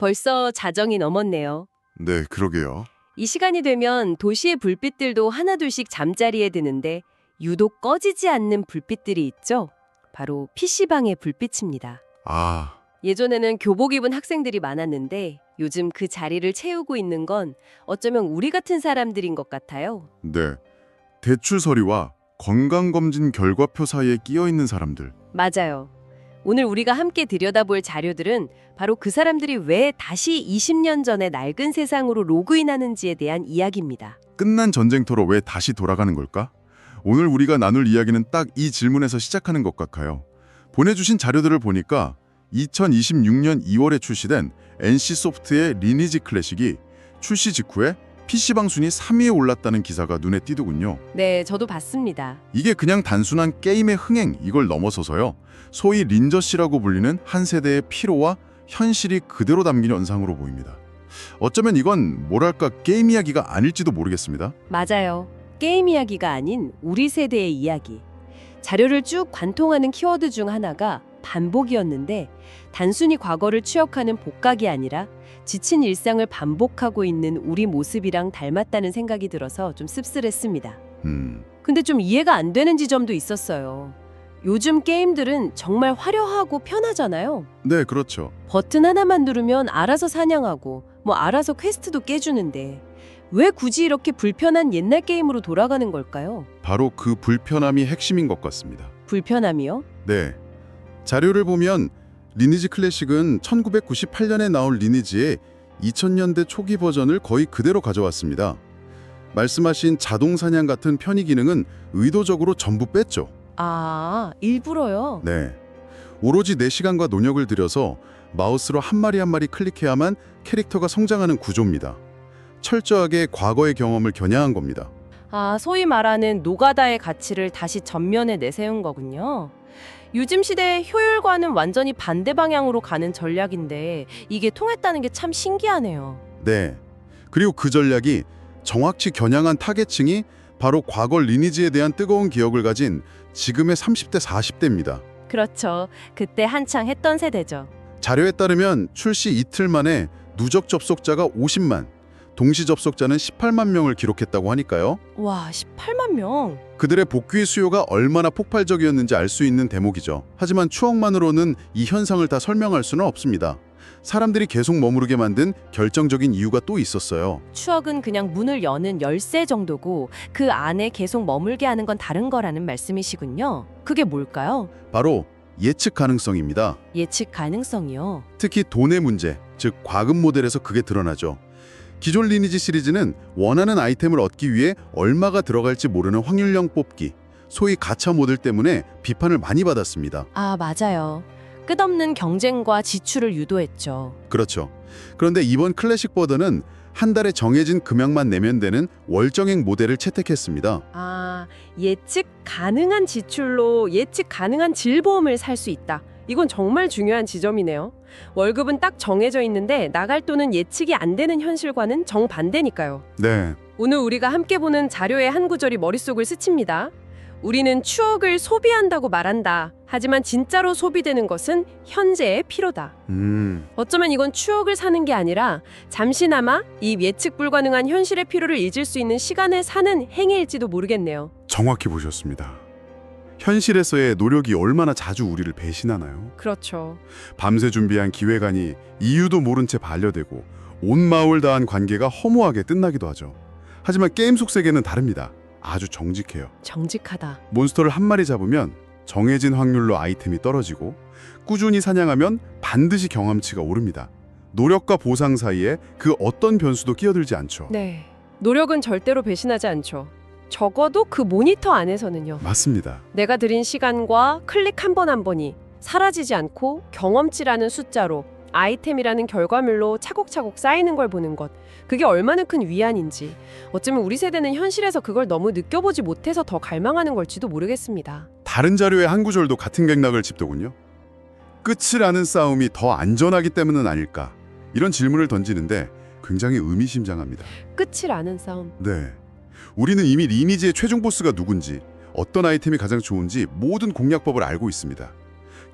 벌써 자정이 넘었네요. 네, 그러게요. 이 시간이 되면 도시의 불빛들도 하나둘씩 잠자리에 드는데 유독 꺼지지 않는 불빛들이 있죠? 바로 PC방의 불빛입니다. 아, 예전에는 교복 입은 학생들이 많았는데 요즘 그 자리를 채우고 있는 건 어쩌면 우리 같은 사람들인 것 같아요. 네. 대출 서류와 건강검진 결과표 사이에 끼어 있는 사람들. 맞아요. 오늘 우리가 함께 들여다볼 자료들은 바로 그 사람들이 왜 다시 20년 전의 낡은 세상으로 로그인하는지에 대한 이야기입니다. 끝난 전쟁터로 왜 다시 돌아가는 걸까? 오늘 우리가 나눌 이야기는 딱 이 질문에서 시작하는 것 같아요. 보내주신 자료들을 보니까 2026년 2월에 출시된 NC소프트의 리니지 클래식이 출시 직후에 PC방 순위 3위에 올랐다는 기사가 눈에 띄더군요. 네, 저도 봤습니다. 이게 그냥 단순한 게임의 흥행 이걸 넘어서서요. 소위 린저씨라고 불리는 한 세대의 피로와 현실이 그대로 담긴 현상으로 보입니다. 어쩌면 이건 뭐랄까 게임 이야기가 아닐지도 모르겠습니다. 맞아요. 게임 이야기가 아닌 우리 세대의 이야기. 자료를 쭉 관통하는 키워드 중 하나가 반복이었는데 단순히 과거를 추억하는 복각이 아니라 지친 일상을 반복하고 있는 우리 모습이랑 닮았다는 생각이 들어서 좀 씁쓸했습니다. 근데 좀 이해가 안 되는 지점도 있었어요. 요즘 게임들은 정말 화려하고 편하잖아요. 네, 그렇죠. 버튼 하나만 누르면 알아서 사냥하고 알아서 퀘스트도 깨주는데 왜 굳이 이렇게 불편한 옛날 게임으로 돌아가는 걸까요? 바로 그 불편함이 핵심인 것 같습니다. 불편함이요? 네. 자료를 보면 리니지 클래식은 1998년에 나온 리니지의 2000년대 초기 버전을 거의 그대로 가져왔습니다. 말씀하신 자동 사냥 같은 편의 기능은 의도적으로 전부 뺐죠. 아, 일부러요? 네. 오로지 내 시간과 노력을 들여서 마우스로 한 마리 한 마리 클릭해야만 캐릭터가 성장하는 구조입니다. 철저하게 과거의 경험을 겨냥한 겁니다. 아, 소위 말하는 노가다의 가치를 다시 전면에 내세운 거군요. 요즘 시대의 효율과는 완전히 반대 방향으로 가는 전략인데 이게 통했다는 게 참 신기하네요. 네. 그리고 그 전략이 정확히 겨냥한 타겟층이 바로 과거 리니지에 대한 뜨거운 기억을 가진 지금의 30대, 40대입니다. 그렇죠. 그때 한창 했던 세대죠. 자료에 따르면 출시 이틀 만에 누적 접속자가 50만, 동시 접속자는 18만 명을 기록했다고 하니까요. 와, 18만 명. 그들의 복귀 수요가 얼마나 폭발적이었는지 알 수 있는 대목이죠. 하지만 추억만으로는 이 현상을 다 설명할 수는 없습니다. 사람들이 계속 머무르게 만든 결정적인 이유가 또 있었어요. 추억은 그냥 문을 여는 열쇠 정도고 그 안에 계속 머물게 하는 건 다른 거라는 말씀이시군요. 그게 뭘까요? 바로 예측 가능성입니다. 예측 가능성이요. 특히 돈의 문제, 즉 과금 모델에서 그게 드러나죠. 기존 리니지 시리즈는 원하는 아이템을 얻기 위해 얼마가 들어갈지 모르는 확률형 뽑기, 소위 가챠 모델 때문에 비판을 많이 받았습니다. 아, 맞아요. 끝없는 경쟁과 지출을 유도했죠. 그렇죠. 그런데 이번 클래식 버전은 한 달에 정해진 금액만 내면 되는 월정액 모델을 채택했습니다. 아, 예측 가능한 지출로 예측 가능한 질보험을 살 수 있다. 이건 정말 중요한 지점이네요. 월급은 딱 정해져 있는데 나갈 돈은 예측이 안 되는 현실과는 정반대니까요. 네, 오늘 우리가 함께 보는 자료의 한 구절이 머릿속을 스칩니다. 우리는 추억을 소비한다고 말한다. 하지만 진짜로 소비되는 것은 현재의 피로다. 어쩌면 이건 추억을 사는 게 아니라 잠시나마 이 예측 불가능한 현실의 피로를 잊을 수 있는 시간을 사는 행위일지도 모르겠네요. 정확히 보셨습니다. 현실에서의 노력이 얼마나 자주 우리를 배신하나요? 그렇죠. 밤새 준비한 기획안이 이유도 모른 채 반려되고 온 마음을 다한 관계가 허무하게 끝나기도 하죠. 하지만 게임 속 세계는 다릅니다. 아주 정직해요. 정직하다. 몬스터를 한 마리 잡으면 정해진 확률로 아이템이 떨어지고 꾸준히 사냥하면 반드시 경험치가 오릅니다. 노력과 보상 사이에 그 어떤 변수도 끼어들지 않죠. 네. 노력은 절대로 배신하지 않죠. 적어도 그 모니터 안에서는요. 맞습니다. 내가 들인 시간과 클릭 한 번 한 번이 사라지지 않고 경험치라는 숫자로 아이템이라는 결과물로 차곡차곡 쌓이는 걸 보는 것. 그게 얼마나 큰 위안인지. 어쩌면 우리 세대는 현실에서 그걸 너무 느껴보지 못해서 더 갈망하는 걸지도 모르겠습니다. 다른 자료의 한 구절도 같은 맥락을 짚더군요. 끝을 아는 싸움이 더 안전하기 때문은 아닐까? 이런 질문을 던지는데 굉장히 의미심장합니다. 끝을 아는 싸움. 네. 우리는 이미 리니지의 최종 보스가 누군지, 어떤 아이템이 가장 좋은지 모든 공략법을 알고 있습니다.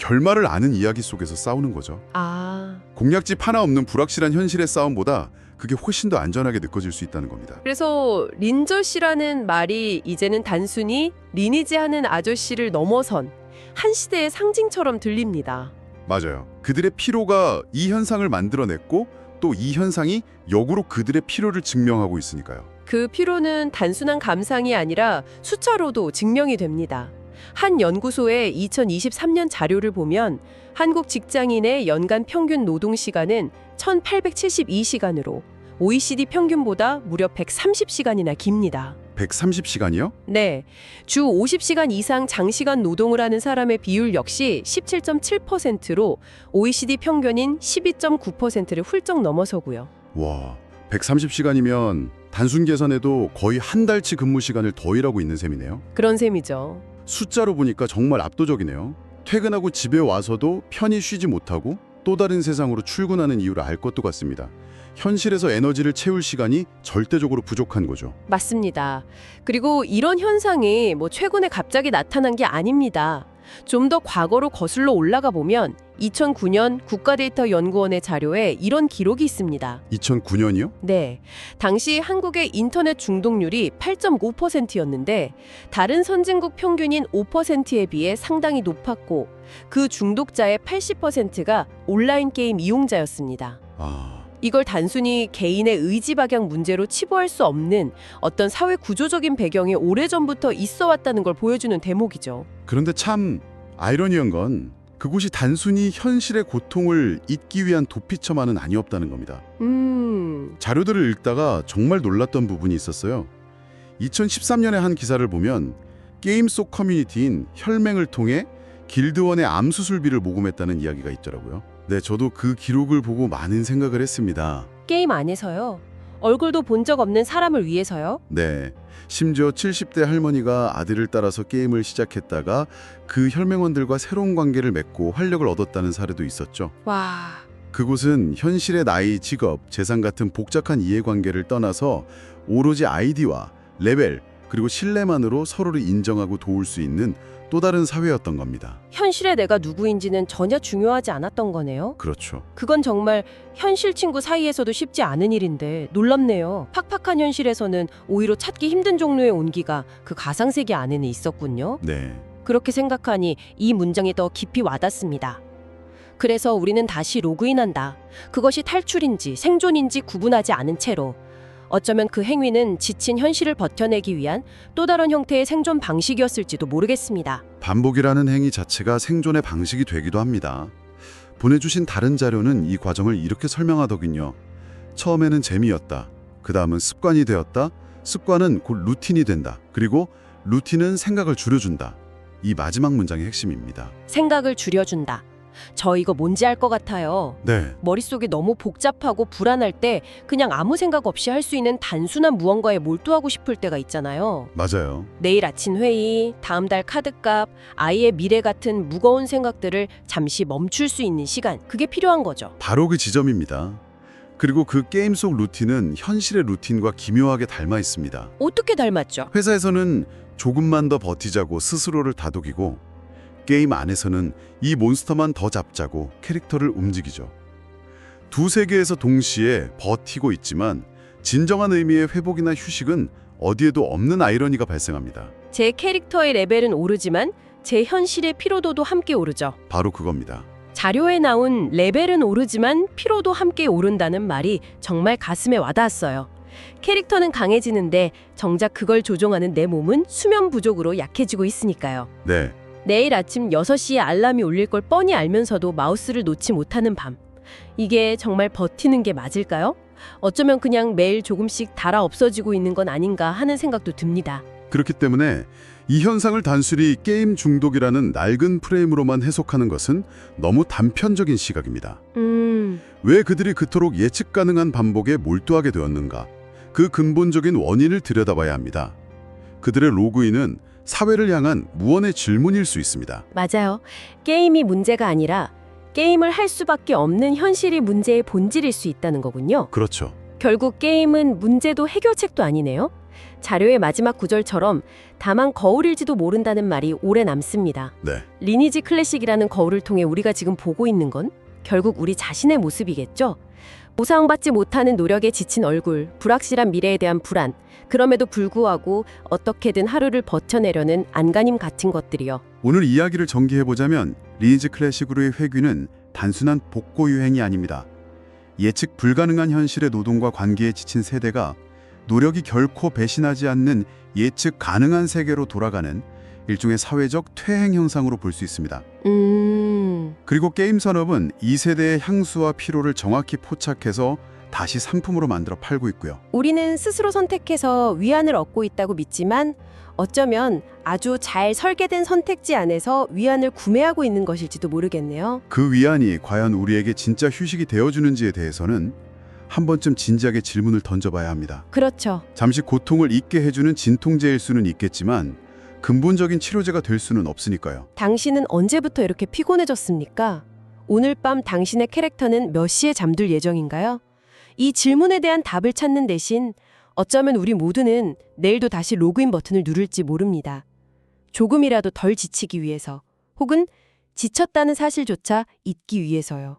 결말을 아는 이야기 속에서 싸우는 거죠. 아, 공략집 하나 없는 불확실한 현실의 싸움보다 그게 훨씬 더 안전하게 느껴질 수 있다는 겁니다. 그래서 린저씨라는 말이 이제는 단순히 리니지 하는 아저씨를 넘어선 한 시대의 상징처럼 들립니다. 맞아요. 그들의 피로가 이 현상을 만들어냈고 또 이 현상이 역으로 그들의 필요를 증명하고 있으니까요. 그 피로는 단순한 감상이 아니라 숫자로도 증명이 됩니다. 한 연구소의 2023년 자료를 보면 한국 직장인의 연간 평균 노동 시간은 1872시간으로 OECD 평균보다 무려 130시간이나 깁니다. 130시간이요? 네, 주 50시간 이상 장시간 노동을 하는 사람의 비율 역시 17.7%로 OECD 평균인 12.9%를 훌쩍 넘어서고요. 와, 130시간이면 단순 계산해도 거의 한 달치 근무 시간을 더 일하고 있는 셈이네요. 그런 셈이죠. 숫자로 보니까 정말 압도적이네요. 퇴근하고 집에 와서도 편히 쉬지 못하고 또 다른 세상으로 출근하는 이유를 알 것도 같습니다. 현실에서 에너지를 채울 시간이 절대적으로 부족한 거죠. 맞습니다. 그리고 이런 현상이 최근에 갑자기 나타난 게 아닙니다. 좀 더 과거로 거슬러 올라가 보면 2009년 국가데이터연구원의 자료에 이런 기록이 있습니다. 2009년이요? 네, 당시 한국의 인터넷 중독률이 8.5%였는데 다른 선진국 평균인 5%에 비해 상당히 높았고 그 중독자의 80%가 온라인 게임 이용자였습니다. 이걸 단순히 개인의 의지 박약 문제로 치부할 수 없는 어떤 사회 구조적인 배경이 오래전부터 있어 왔다는 걸 보여주는 대목이죠. 그런데 참 아이러니한 건 그곳이 단순히 현실의 고통을 잊기 위한 도피처만은 아니었다는 겁니다. 자료들을 읽다가 정말 놀랐던 부분이 있었어요. 2013년에 한 기사를 보면 게임 속 커뮤니티인 혈맹을 통해 길드원의 암 수술비를 모금했다는 이야기가 있더라고요. 네, 저도 그 기록을 보고 많은 생각을 했습니다. 게임 안에서요? 얼굴도 본 적 없는 사람을 위해서요? 네, 심지어 70대 할머니가 아들을 따라서 게임을 시작했다가 그 혈맹원들과 새로운 관계를 맺고 활력을 얻었다는 사례도 있었죠. 와, 그곳은 현실의 나이, 직업, 재산 같은 복잡한 이해관계를 떠나서 오로지 아이디와 레벨, 그리고 신뢰만으로 서로를 인정하고 도울 수 있는 또 다른 사회였던 겁니다. 현실의 내가 누구인지는 전혀 중요하지 않았던 거네요. 그렇죠. 그건 정말 현실 친구 사이에서도 쉽지 않은 일인데 놀랍네요. 팍팍한 현실에서는 오히려 찾기 힘든 종류의 온기가 그 가상세계 안에는 있었군요. 네. 그렇게 생각하니 이 문장이 더 깊이 와닿습니다. 그래서 우리는 다시 로그인한다. 그것이 탈출인지 생존인지 구분하지 않은 채로 어쩌면 그 행위는 지친 현실을 버텨내기 위한 또 다른 형태의 생존 방식이었을지도 모르겠습니다. 반복이라는 행위 자체가 생존의 방식이 되기도 합니다. 보내주신 다른 자료는 이 과정을 이렇게 설명하더군요. 처음에는 재미였다. 그 다음은 습관이 되었다. 습관은 곧 루틴이 된다. 그리고 루틴은 생각을 줄여준다. 이 마지막 문장의 핵심입니다. 생각을 줄여준다. 저 이거 뭔지 알 것 같아요. 네, 머릿속이 너무 복잡하고 불안할 때 그냥 아무 생각 없이 할 수 있는 단순한 무언가에 몰두하고 싶을 때가 있잖아요. 맞아요. 내일 아침 회의, 다음 달 카드값, 아이의 미래 같은 무거운 생각들을 잠시 멈출 수 있는 시간, 그게 필요한 거죠. 바로 그 지점입니다. 그리고 그 게임 속 루틴은 현실의 루틴과 기묘하게 닮아 있습니다. 어떻게 닮았죠? 회사에서는 조금만 더 버티자고 스스로를 다독이고 게임 안에서는 이 몬스터만 더 잡자고 캐릭터를 움직이죠. 두 세계에서 동시에 버티고 있지만 진정한 의미의 회복이나 휴식은 어디에도 없는 아이러니가 발생합니다. 제 캐릭터의 레벨은 오르지만 제 현실의 피로도도 함께 오르죠. 바로 그겁니다. 자료에 나온 레벨은 오르지만 피로도 함께 오른다는 말이 정말 가슴에 와닿았어요. 캐릭터는 강해지는데 정작 그걸 조종하는 내 몸은 수면 부족으로 약해지고 있으니까요. 네, 내일 아침 6시에 알람이 울릴 걸 뻔히 알면서도 마우스를 놓지 못하는 밤. 이게 정말 버티는 게 맞을까요? 어쩌면 그냥 매일 조금씩 달아 없어지고 있는 건 아닌가 하는 생각도 듭니다. 그렇기 때문에 이 현상을 단순히 게임 중독이라는 낡은 프레임으로만 해석하는 것은 너무 단편적인 시각입니다. 왜 그들이 그토록 예측 가능한 반복에 몰두하게 되었는가? 그 근본적인 원인을 들여다봐야 합니다. 그들의 로그인은 사회를 향한 무언의 질문일 수 있습니다. 맞아요. 게임이 문제가 아니라 게임을 할 수밖에 없는 현실이 문제의 본질일 수 있다는 거군요. 그렇죠. 결국 게임은 문제도 해결책도 아니네요. 자료의 마지막 구절처럼 다만 거울일지도 모른다는 말이 오래 남습니다. 네. 리니지 클래식이라는 거울을 통해 우리가 지금 보고 있는 건 결국 우리 자신의 모습이겠죠? 보상받지 못하는 노력에 지친 얼굴, 불확실한 미래에 대한 불안, 그럼에도 불구하고 어떻게든 하루를 버텨내려는 안간힘 같은 것들이요. 오늘 이야기를 전개해보자면 리니지 클래식으로의 회귀는 단순한 복고 유행이 아닙니다. 예측 불가능한 현실의 노동과 관계에 지친 세대가 노력이 결코 배신하지 않는 예측 가능한 세계로 돌아가는 일종의 사회적 퇴행 현상으로 볼 수 있습니다. 그리고 게임 산업은 이 세대의 향수와 피로를 정확히 포착해서 다시 상품으로 만들어 팔고 있고요. 우리는 스스로 선택해서 위안을 얻고 있다고 믿지만 어쩌면 아주 잘 설계된 선택지 안에서 위안을 구매하고 있는 것일지도 모르겠네요. 그 위안이 과연 우리에게 진짜 휴식이 되어주는지에 대해서는 한 번쯤 진지하게 질문을 던져봐야 합니다. 그렇죠. 잠시 고통을 잊게 해주는 진통제일 수는 있겠지만 근본적인 치료제가 될 수는 없으니까요. 당신은 언제부터 이렇게 피곤해졌습니까? 오늘 밤 당신의 캐릭터는 몇 시에 잠들 예정인가요? 이 질문에 대한 답을 찾는 대신 어쩌면 우리 모두는 내일도 다시 로그인 버튼을 누를지 모릅니다. 조금이라도 덜 지치기 위해서, 혹은 지쳤다는 사실조차 잊기 위해서요.